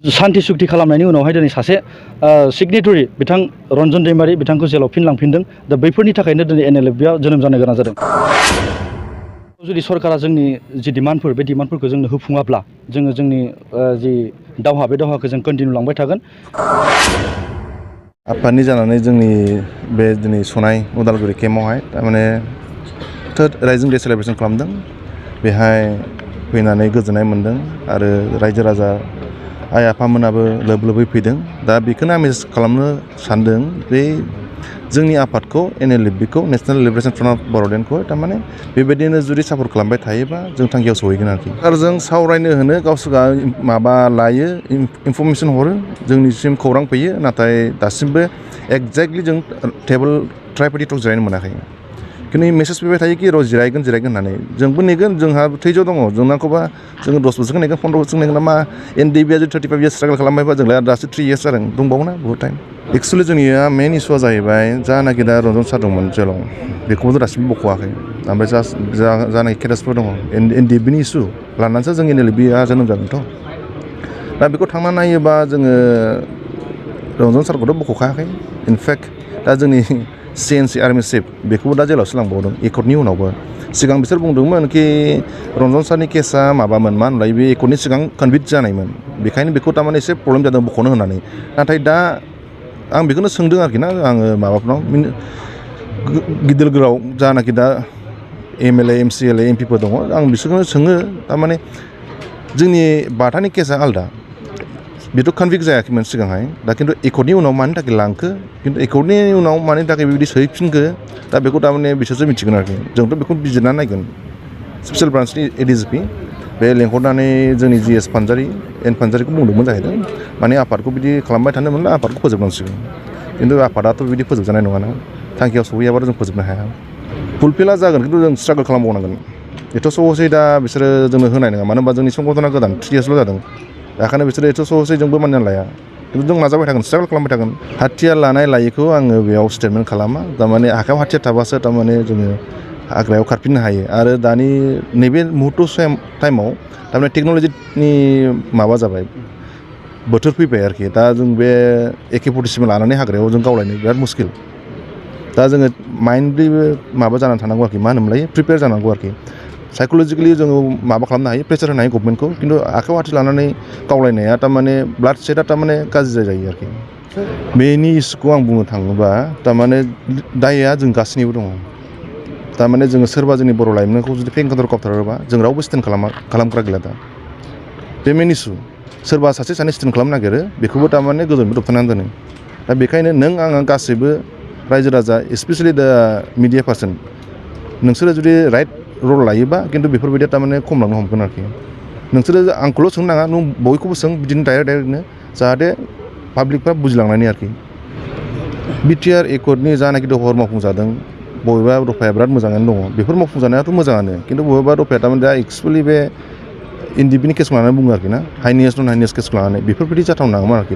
शान्ति सुक्ति खालामनायनि उनावहाय दिनै सासे सिगनेटरि बिथां रन्जन दैमारि बिथांखौ जेलाव फिन लांफिनदों। दा बैफोरनि थाखायनो दिनै NLFB जोनोम जानो गोनां जादों। जुदि सरकारा जोंनि जि डिमान्डफोर बे डिमान्डफोरखौ जोंनो होफुङाब्ला जोङो जोंनि जि दावहा बे दावहाखौ जों कन्टिनिउ लांबाय थागोन। आफादनि जानानै जोंनि बे दिनै सनाय उदालगुरि केम्पआवहाय थारमाने थर्ड राइजिं डे सेलेब्रेसन खालामदों। बेहाय फैनानै गोजोननाय मोन्दों आरो रायजो राजा आइ आफामोनाबो लोब लोबै फैदों। दा बेखौनो आं मेसेज खालामनो सानदों बे जोंनि आफादखौ NLFB-खौ नेसनेल लिबारेसन फ्रन्ट अफ बर'लेण्डखौ थारमाने बेबायदिनो जुदि सापर्ट खालामबाय थायोबा जों थांखियाव सहैगोन आरोखि। आरो जों सावरायनो होनो गावसोरहा माबा लायो इनफरमेसन हरो जोंनिसिम खौरां फैयो, नाथाय दासिमबो एक्जेक्टलि जों टेबोल ट्राइपार्टि टक जिरायनो मोनाखै। खिन्थु मेसेज फैबाय थायो कि र' जिरायगोन होननानै जोंबो नेगोन। जोंहा थैज' दङ। जों नांगौबा जोङो 10 बोसोरखौ नेगोन, 15 बोसोरखौ नेगोन ना मा। NDB-आ जुदि 35 इयार्स स्ट्रागल खालामबायबा जोंलाय दासो 3 इयार्स जादों, दंबावोना बहुत टाइम। एक्सुवेलि जोंनिया मेन इस्युआ जाहैबाय जानाखि दा रन्जन सार दंमोन जेलाव बेखौबो दासिमबो बख'वाखै। ओमफ्राय जानाखि केसेसफोर दङ NDB-नि इस्यु लानानैसो जों NLFB-आ जोनोम जादोंथ'। दा बेखौ थांना नायोबा जोङो रन्जन सारखौथ' बख'खायाखै। इनफेक्ट दा जोंनि CNC आर्मि चिफ बेखौबो दा जेलावसो लांबावदों एकर्डनि उनावबो। सिगां बिसोर बुंदोंमोन कि रन्जन सारनि केसा माबामोन मा होनलाय बे एकर्डनि सिगां कनभिक्ट जानायमोन, बेखायनो बेखौ थारमाने एसे प्रब्लेम जादों बख'नो होननानै। नाथाय दा आं बेखौनो सोंदों आरोखि ना आङो माबाफोरनाव गिदिर गोलाव जानाखि दा MLA MCLA MP फोर दङ आं बिसोरखौनो सोङो थारमाने जोंनि बाथानि केसा आलदा, बेथ' कनभिक्ट जायाखैमोन सिगांहाय। दा खिन्थु एकर्डनि उनाव मानि थाखाय लांखो, खिन्थु एकर्डनि उनाव मानि थाखाय बेबायदि सोहैफिनखो दा बेखौ थारमाने बिसोरसो मिथिगोन आरोखि। जोंथ' बेखौ बिजिरना नायगोन। स्पेसियेल ब्रान्सनि ADGP बे लेंहरनानै जोंनि GS फानजारिखौ बुंदोंमोन जाहैदों माने आफादखौ बिदि खालामबाय थानो मोनला, आफादखौ फोजोबनांसिगोन। खिन्थु आफादाथ' बिदि फोजोबजानाय नङाना, थांखियाव सहैयाबाथ' जों फोजोबनो हाया। फुलफिला जागोन खिन्थु जों स्ट्रागल खालामबावनांगोन। एथ' सहसै दा बिसोरो जोंनो होनाय नङा, मानो होनबा जोंनि संगठना गोदान 3 इयार्सल' जादों। बेखायनो बिसोरो एथ' सहसै जोंबो मानिनानै लाया। खिन्थु जों नाजाबाय थागोन, स्ट्रागल खालामबाय थागोन। हाथियार लानाय लायैखौ आङो बेयाव स्टेटमेन्ट खालामा। थारमाने आखायाव हाथियार थाबासो थारमाने जोङो हाग्रायाव खारफिननो हायो। आरो दानि नैबे मुहुर्त' टाइमाव थारमाने टेक्न'लजिनि माबा जाबाय, बोथोर फैबाय आरोखि। दा जों बे AK-47 लानानै हाग्रायाव जों गावलायनो बिराद मुस्किल। दा जोङो माइन्डलिबो माबा जानानै थानांगौ आरोखि, मा होनोमोनलाय प्रिपेयार जानांगौ आरोखि। साइक'लजिकेलि जोङो माबा खालामनो हायो, प्रेसार होनो हायो गभर्नमेन्टखौ, खिन्थु आखायाव हाथियार लानानै गावलायनाया थारमाने ब्लाड सेटआ थारमाने गाज्रि जायो आरोखि। बेनि इस्युखौ आं बुंनो थाङोबा थारमाने दायआ जों गासैनिबो दङ। थारमाने जोङो सोरबा जोंनि बर' लाइमोनखौ जुदि पेनकाउन्टार खालामथारोबा जों रावबो स्टेन्ड खालामग्रा गैला दा। बे मेन इस्यु। सोरबा सासे सानै स्टेन्ड खालामनो नागिरो बेखौबो थारमाने गोजौनिफ्राय दबथायनानै दोनो। दा बेखायनो नों आं गासैबो रायजो राजा स्पेसियेलि दा मिडिया पार्सन नोंसोरो जुदि राइट रल लायोबा खिन्थु बेफोरबायदिया थारमाने खमायलांनो हमगोन आरोखि। नोंसोरो आंखौल' सोंनो नाङा, नों बयखौबो सों बिदिनो डाइरेक्टनो, जाहाथे पाब्लिकफ्रा बुजिलांनायनि आरोखि। BTR एकर्डनि जानाखि दफाफोर मावफुंजादों बबेबा दफाया बिराद मोजाङानो दङ, बेफोर मावफुंजानायाथ' मोजाङानो। खिन्थु बबेबा दफाया थारमाने दा एक्सुवेलि बे NDB-नि केसखौ लानानै बुङो आरोखि ना, हाइनेस नन हाइनेस केसखौ लानानै बेफोरबायदि जाथावनाङामोन आरोखि।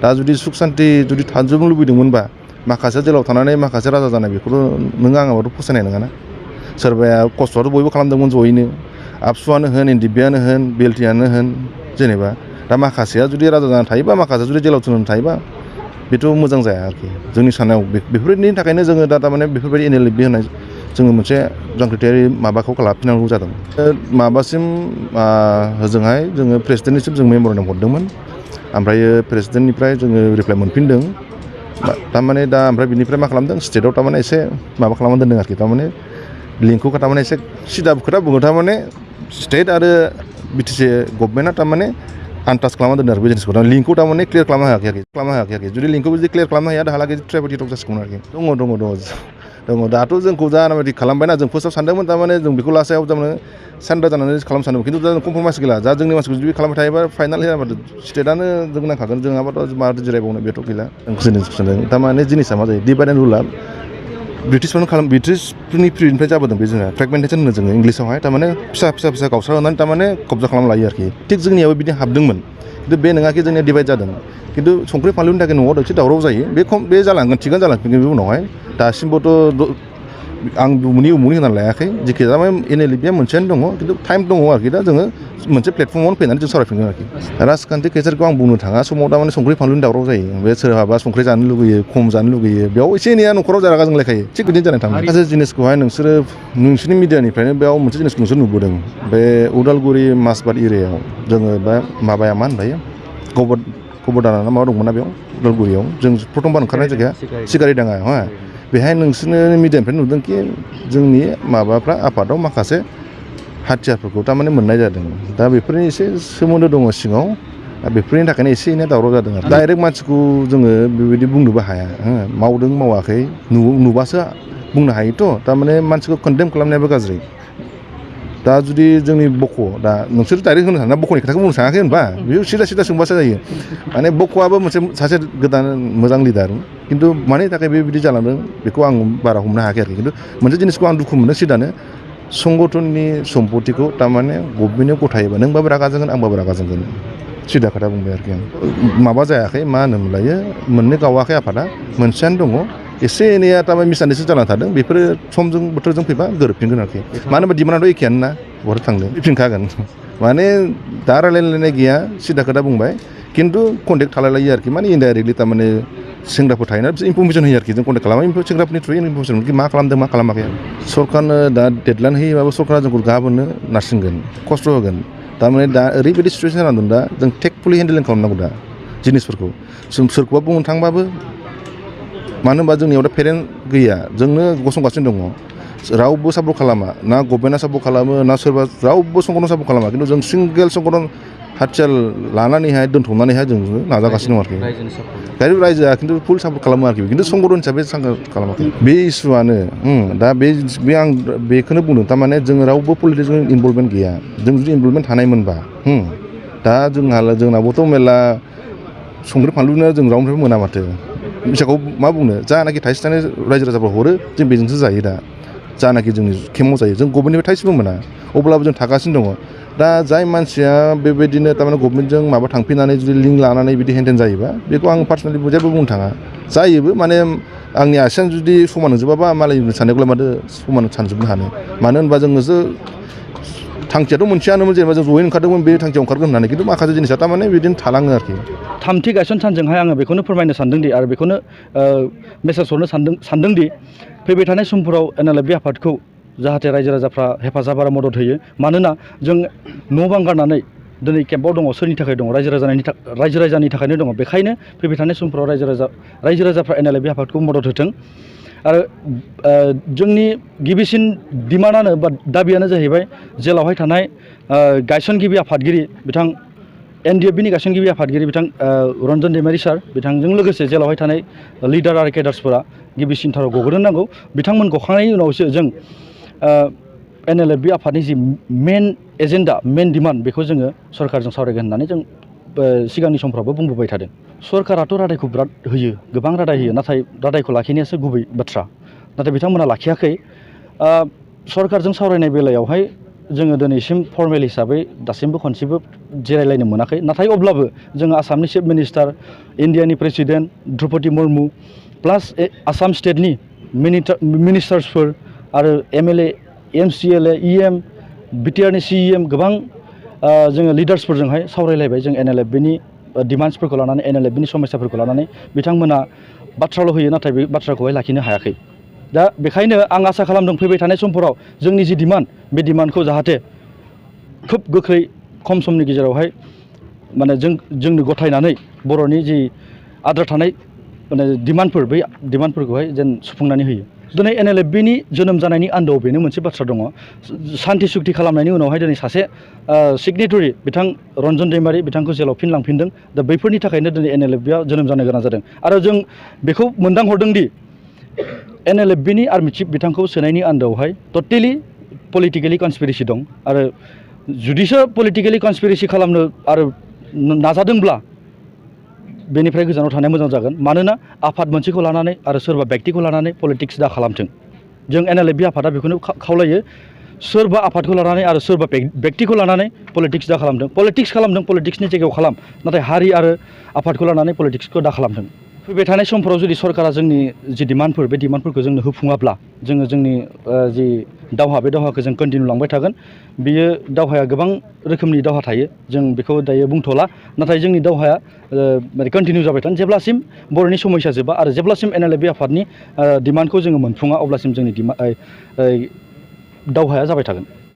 दा जुदि सुख सान्थि जुदि थाजोबनो लुबैदोंमोनबा माखासे जेलाव थानानै माखासे राजा जानाय बेखौथ' नों आङाबाथ' फसायनाय नङाना। सोरबाया खस्थ'आथ' बयबो खालामदोंमोन जयैनो, आबसुआनो होन NDB-आनो होन BLT-आनो होन जेनेबा। दा माखासेया जुदि राजा जानानै थायोबा माखासेया जुदि जेलाव थुनानै थायोबा बेथ' मोजां जाया आरोखि जोंनि साननायाव। बेफोरबायदिनि थाखायनो जोङो दा थारमाने बेफोरबायदि NLFB होनाय जोङो मोनसे जांख्रिथायारि माबाखौ लाफिननांगौ जादों। माबासिम होजोंहाय जोङो प्रेसिडेन्टनिसिम जों मेम'रेन्डाम हरदोंमोन, ओमफ्राय प्रेसिडेन्टनिफ्राय जोङो रिप्लाइ मोनफिनदों। थारमाने दा ओमफ्राय बिनिफ्राय मा खालामदों, स्टेटआव थारमाने एसे माबा खालामना दोन्दों आरोखि। थारमाने लिंकखौ थारमाने एसे सिदा खोथा बुङो, थारमाने स्टेट आरो BTC गभर्नमेन्टआ थारमाने आनटाच खालामना दोन्दों आरो बे जिनिसखौ। लिंकखौ थारमाने क्लियार खालामनो हायाखै आरोखि। जुदि लिंकखौ जुदि क्लियार खालामनो हाया दाहालागै ट्राइपार्टि टक जासिगौमोन आरोखि। दङ। दाथ' जोंखौ जानाबायदि खालामबायना, जों फार्स्टआव सानदोंमोन थारमाने जों बेखौ लास्टआव थारमाने सेन्टार जानानै खालामनो सानदोंमोन, खिन्थु दा जों कमप्रमाइस गैला। दा जोंनि मानसिखौ जुदि खालामबाय थायोबा फाइनालि जाबाथ' स्टेटआनो जों नांखागोन, जों नङाबाथ' माथो जिरायबावनो बेथ' गैला। थारमाने जिनिसा मा जायो, डिभाइड एन्ड रुलआ ब्रिटिशफोरनि पिरियडनिफ्राय जाबोदों। बे जोंहा फ्रेगमेन्टेसन होनो जोङो इंलिसावहाय, थारमाने फिसा गावस्रा होनानै थारमाने कब्जा खालामना लायो आरोखि। थिग जोंनियाबो बिदि हाबदोंमोन, खिन्थु बे नङाखि जोंनिया डिभाइड जादों। खिन्थु संख्रि फानलुनि थाखाय न'आव एसे दावराव जायो, बे जालांगोन, थिगानो जालांफिनगोन बे उनावहाय। दासिमबोथ' आं उमुनि होनानै लायाखै जिखि जाया NLFआ मोनसेयानो दङ खिन्थु टाइम दङ आरोखि दा जोङो मोनसे प्लेटफर्मावनो फैनानै जों सावरायफिनगोन आरोखि राजखान्थि केसारखौ आं बुंनो थाङा समाव दा माने संख्रि फानलुनि दावराव जायो बे सोरहाबा संख्रि जानो लुगैयो खम जानो लुगैयो बेयाव एसे एनैया न'खराव जारागा जों लेखायो थिग बिदिनो जानानै थाङो माखासे जिनिसखौहाय नोंसोरनि मिडियानिफ्रायनो बेयाव मोनसे जिनिसखौ नोंसोर नुबोदों बे उदालगुरि माजबाद एरियायाव जोङो बा माबाया मा होनबायो गबरदाना ना माबा दंमोन ना बेयाव उदालगुरियाव जों प्रथमबार ओंखारनाय जायगाया सिकारिडाङा हा बेहाय नोंसोरनो मिडियानिफ्राय नुदोंखि जोंनि माबाफ्रा आफादाव माखासे हाथियारफोरखौ थारमाने मोननाय जादों दा बेफोरनि एसे सोमोन्दो दङ सिङाव बेफोरनि थाखायनो एसे एनै दावराव जादों आरो डाइरेक्ट मानसिखौ जोङो बेबायदि बुंनोबो हाया मावदों मावाखै नुबासो बुंनो हायोथ' थारमाने मानसिखौ कन्डेम खालामनायाबो गाज्रि दा जुदि जोंनि बक' दा नोंसोर डाइरेक्ट होनो साना बक'नि खोथाखौ बुंनो सानाखै होनबा बेयो सिदा सोंबासो जायो माने बक'आबो मोनसे सासे गोदान मोजां लिडार खिन्थु मानि थाखाय बेबायदि जालांदों बेखौ आं बारा हमनो हायाखै आरोखि खिन्थु मोनसे जिनिसखौ आं दुखु मोनो सिदानो संगठननि सम्पतिखौ थारमाने गभमेन्टआव गथायोबा नोंबाबो रागा जोंगोन आंबाबो रागा जोंगोन सिदा खोथा बुंबाय आरोखि आं माबा जायाखै मा होनोमोनलायो मोननो गावाखै आफादा मोनसेयानो दङ एसे एनैया थारमाने मिसआन्डारस्टेन्डिं जानानै थादों बेफोरो समजों बोथोरजों फैबा गोरोबफिनगोन आरोखि मानो होनबा डिमान्डआथ' एखेयानो ना बहा थांदों फैफिनखागोन माने दा रायलायलायनाय गैया सिदा खोथा बुंबाय खिन्थु कन्टेक्ट खालायलायो आरोखि माने इनडाइरेक्टलि थारमाने सेंग्राफोर थायोना बिसोर इनफरमेसन होयो आरोखि जों कन्टेक्ट खालामो सेंग्राफोरनि थ्रुयै इनफरमेसन मा खालामदों मा खालामाखै सरकारनो दा डेडलाइन होयोबाबो सरकारा जोंखौ गाबोननो नारसिनगोन खस्थ' होगोन थारमाने दा ओरैबायदि सिचुवेसन जानानै दं दा जों टेकफुलि हेन्डेलिं खालामनांगौ दा जिनिसफोरखौ जों सोरखौबा बुंनो थांबाबो मानो होनबा जोंनियाव दा पेरेन्ट गैया जोंनो गसंगासिनो दङ रावबो सापर्ट खालामा ना गभर्नमेन्टआ सापर्ट खालामो ना सोरबा रावबो संगठन सापर्ट खालामा खिन्थु जों सिंगेल संगठन हाथियार लानानैहाय दोनथ'नानैहाय जों नाजागासिनो दं आरोखि रायजोआ खिन्थु फुल सापर्ट खालामो आरोखि खिन्थु संगठन हिसाबै खालामाखै बे इस्युआनो दा बे आं बेखौनो बुंदों थारमाने जों रावबो पलिटिक्सजों इनभल्भमेन्ट गैया जों जुदि इनभल्भमेन्ट थानायमोनबा दा जोंनाबोथ' मेरला संख्रि फानलुनो जों रावनिफ्रायबो मोना माथो फैसाखौ मा बुंनो जानाखि थाइसे थाइनै रायजो राजाफ्रा हरो जों बेजोंसो जायो दा जानाखि जोंनि केमाव जायो जों गभर्नमेन्टनिफ्राय थाइसेबो मोना अब्लाबो जों थागासिनो दङ दा जाय मानसिया बेबायदिनो थारमाने गभर्नमेन्टजों माबा थांफिननानै जुदि लिंक लानानै बिदि हेन्डेल जायोबा बेखौ आं पार्सनेलि जेबो बुंनो थाङा जायोबो माने आंनि आसियानो जुदि समान नुजोबाबा मालायनि साननायखौलाय माथो समान सानजोबनो हानो मानो होनबा जोङोसो थांखियाथ' मोनसेयानोमोन जेनेबा जों ज'यै ओंखारदोंमोन बे थांखियाव ओंखारगोन होननानै खिन्थु माखासे जिनिसा थारमाने बिदिनो थालाङो आरोखि थामथि गायसन सानजोंहाय आङो बेखौनो फोरमायनो सानदोंदि आरो बेखौनो मेसेज हरनो सानदोंदि फैबाय थानाय समफोराव NLFB आफादखौ जाहाथे रायजो राजाफ्रा हेफाजाब आरो मदद होयो मानोना जों न' बां गारनानै दिनै केम्पआव दङ सोरनि थाखाय दङ रायजो राजानि थाखायनो दङ बेखायनो फैबाय थानाय समफोराव रायजो राजाफ्रा NLFB आफादखौ मदद होथों आरो जोंनि गिबिसिन डिमान्डआनो बा दाबियानो जाहैबाय जेलावहाय थानाय गायसनगिरि आफादगिरि बिथां NDFB नि गायसनगिरि आफादगिरि बिथां रन्जन दैमारि सार बिथांजों लोगोसे जेलावहाय थानाय लिडार आरो केडार्सफोरा गिबिसिनथाराव गग्रोनांगौ बिथांमोन गखांनायनि उनावसो जों NLFB आफादनि जि मेन एजेन्डा मेन डिमान्ड बेखौ जोङो सरकारजों सावरायगोन होननानै जों सिगांनि समफ्रावबो बुंबोबाय थादों सरकाराथ' रादायखौ बिराद होयो गोबां रादाय होयो नाथाय रादायखौ लाखिनायासो गुबै बाथ्रा नाथाय बिथांमोना लाखियाखै सरकारजों सावरायनाय बेलायावहाय जोङो दिनैसिम फर्मेल हिसाबै दासिमबो खनसेबो जिरायलायनो मोनाखै नाथाय अब्लाबो जोङो आसामनि चिफ मिनिस्टार इन्डियानि प्रेसिडेन्ट द्रौपदी मुर्मु प्लास आसाम स्टेटनि मिनिस्टार्सफोर आरो MLA MCLA EM BTRनि CEM गोबां जोङो लिडार्सफोरजोंहाय सावरायलायबाय जों NLFB नि डिमान्ड्सफोरखौ लानानै NLFB नि समस्याफोरखौ लानानै बिथांमोना बाथ्राल' होयो नाथाय बे बाथ्राखौहाय लाखिनो हायाखै दा बेखायनो आं आसा खालामदों फैबाय थानाय समफोराव जोंनि जि डिमान्ड बे डिमान्डखौ जाहाथे खोब गोख्रै खम समनि गेजेरावहाय माने जोंनो गथायनानै बर'नि जि आद्रा थानाय माने डिमान्डफोर बै डिमान्डफोरखौहाय जेन सुफुंनानै होयो दिनै NLFB नि जोनोम जानायनि आन्दोआव बेनो मोनसे बाथ्रा दङ सान्ति सुक्ति खालामनायनि उनावहाय दिनै सासे सिगनेटरि बिथां रन्जन दैमारि बिथांखौ जेलाव फिनलांफिनदों दा बैफोरनि थाखायनो दिनै NLFB आ जोनोम जानो गोनां जादों आरो जों बेखौ मोनदांहरदोंदि NLFB नि आर्मि चिफ बिथांखौ सोनायनि आन्दोआवहाय टटेलि पलिटिकेलि कनस्पिरेसि दं आरो जुदिसो पलिटिकेलि कनस्पिरेसि खालामनो आरो नाजादोंब्ला बेनिफ्राय गोजानाव थानाया मोजां जागोन मानोना आफाद मोनसेखौ लानानै आरो सोरबा व्यक्तिखौ लानानै पलिटिक्स दा खालामथों जों NLFB आफादा बेखौनो खावलायो सोरबा आफादखौ लानानै आरो सोरबा व्यक्तिखौ लानानै पलिटिक्स दा खालामथों पलिटिक्सनि जायगायाव खालाम नाथाय हारि आरो आफादखौ लानानै पलिटिक्सखौ दा खालामथों फैबाय थानाय समफोराव जुदि सरकारा जोंनि जि डिमान्डफोर बे डिमान्डफोरखौ जोंनो होफुङाब्ला जोङो जोंनि जि दावहा बे दावहाखौ जों कन्टिनिउ लांबाय थागोन। बियो दावहाया गोबां रोखोमनि दावहा थायो, जों बेखौ दायो बुंथ'ला। नाथाय जोंनि दावहाया माने कन्टिनिउ जाबाय थागोन जेब्लासिम बर'नि समयसा जोबा आरो जेब्लासिम NLF आफादनि डिमान्डखौ जोङो मोनफुङा अब्लासिम जोंनि दावहाया जाबाय थागोन।